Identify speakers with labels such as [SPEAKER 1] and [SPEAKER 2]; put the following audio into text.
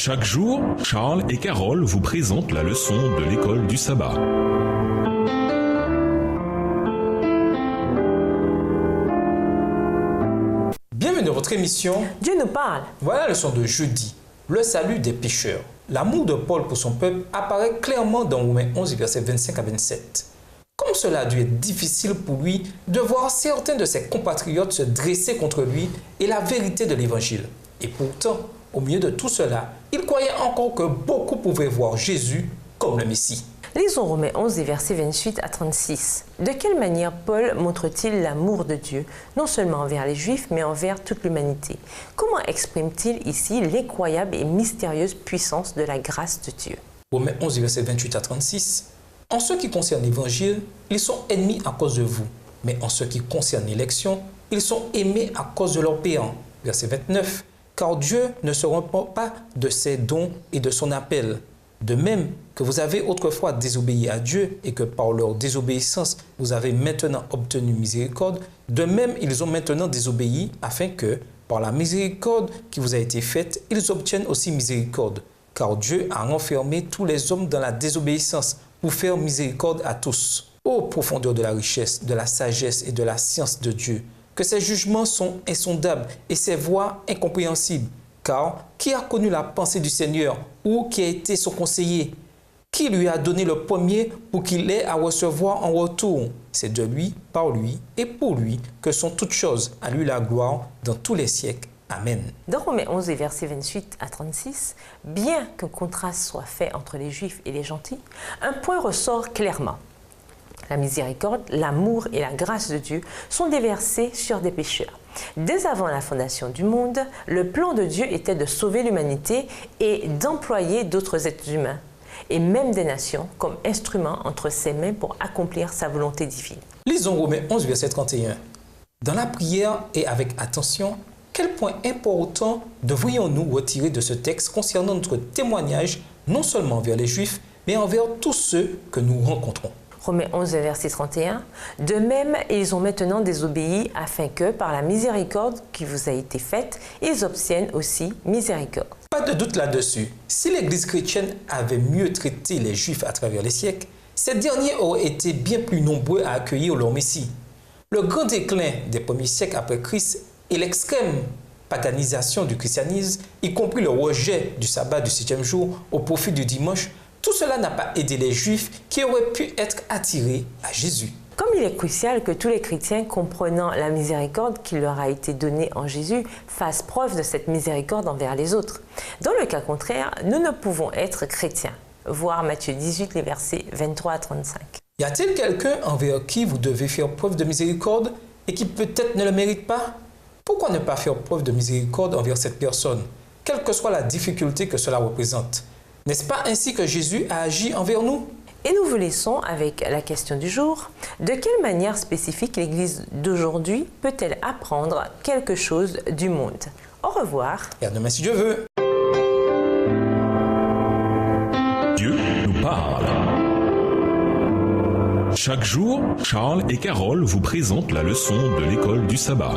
[SPEAKER 1] Chaque jour, Charles et Carole vous présentent la leçon de l'école du sabbat.
[SPEAKER 2] Bienvenue dans votre émission
[SPEAKER 3] Dieu nous parle.
[SPEAKER 2] Voilà la leçon de jeudi, le salut des pécheurs. L'amour de Paul pour son peuple apparaît clairement dans Romains 11, versets 25 à 27. Comme cela a dû être difficile pour lui de voir certains de ses compatriotes se dresser contre lui et la vérité de l'évangile. Et pourtant, au milieu de tout cela, il croyait encore que beaucoup pouvaient voir Jésus comme le Messie.
[SPEAKER 3] Lisons Romains 11, versets 28 à 36. De quelle manière Paul montre-t-il l'amour de Dieu, non seulement envers les Juifs, mais envers toute l'humanité? Comment exprime-t-il ici l'incroyable et mystérieuse puissance de la grâce de Dieu?
[SPEAKER 2] Romains 11, versets 28 à 36. En ce qui concerne l'Évangile, ils sont ennemis à cause de vous. Mais en ce qui concerne l'élection, ils sont aimés à cause de leur péant. Verset 29. Car Dieu ne se repent pas de ses dons et de son appel. De même que vous avez autrefois désobéi à Dieu et que par leur désobéissance, vous avez maintenant obtenu miséricorde, de même ils ont maintenant désobéi afin que, par la miséricorde qui vous a été faite, ils obtiennent aussi miséricorde. Car Dieu a renfermé tous les hommes dans la désobéissance pour faire miséricorde à tous. Ô profondeur de la richesse, de la sagesse et de la science de Dieu, que ses jugements sont insondables et ses voies incompréhensibles. Car qui a connu la pensée du Seigneur ou qui a été son conseiller? Qui lui a donné le premier pour qu'il ait à recevoir en retour? C'est de lui, par lui et pour lui que sont toutes choses. À lui la gloire dans tous les siècles. Amen.
[SPEAKER 3] Dans Romains 11, versets 28 à 36, bien qu'un contraste soit fait entre les Juifs et les gentils, un point ressort clairement. La miséricorde, l'amour et la grâce de Dieu sont déversés sur des pécheurs. Dès avant la fondation du monde, le plan de Dieu était de sauver l'humanité et d'employer d'autres êtres humains, et même des nations, comme instruments entre ses mains pour accomplir sa volonté divine.
[SPEAKER 2] Lisons Romains 11, verset 31. Dans la prière et avec attention, quel point important devrions-nous retirer de ce texte concernant notre témoignage, non seulement envers les Juifs, mais envers tous ceux que nous rencontrons?
[SPEAKER 3] Romains 11, verset 31. De même, ils ont maintenant désobéi afin que, par la miséricorde qui vous a été faite, ils obtiennent aussi miséricorde.
[SPEAKER 2] Pas de doute là-dessus. Si l'Église chrétienne avait mieux traité les Juifs à travers les siècles, ces derniers auraient été bien plus nombreux à accueillir leur Messie. Le grand déclin des premiers siècles après Christ et l'extrême paganisation du christianisme, y compris le rejet du sabbat du 7e jour au profit du dimanche, tout cela n'a pas aidé les Juifs qui auraient pu être attirés à Jésus.
[SPEAKER 3] Comme il est crucial que tous les chrétiens, comprenant la miséricorde qui leur a été donnée en Jésus, fassent preuve de cette miséricorde envers les autres. Dans le cas contraire, nous ne pouvons être chrétiens. Voir Matthieu 18, les versets 23 à 35.
[SPEAKER 2] Y a-t-il quelqu'un envers qui vous devez faire preuve de miséricorde et qui peut-être ne le mérite pas? Pourquoi ne pas faire preuve de miséricorde envers cette personne, quelle que soit la difficulté que cela représente? N'est-ce pas ainsi que Jésus a agi envers nous?
[SPEAKER 3] Et nous vous laissons avec la question du jour. De quelle manière spécifique l'Église d'aujourd'hui peut-elle apprendre quelque chose du monde? Au revoir.
[SPEAKER 2] Et à demain si Dieu veut.
[SPEAKER 1] Dieu nous parle. Chaque jour, Charles et Carole vous présentent la leçon de l'école du sabbat.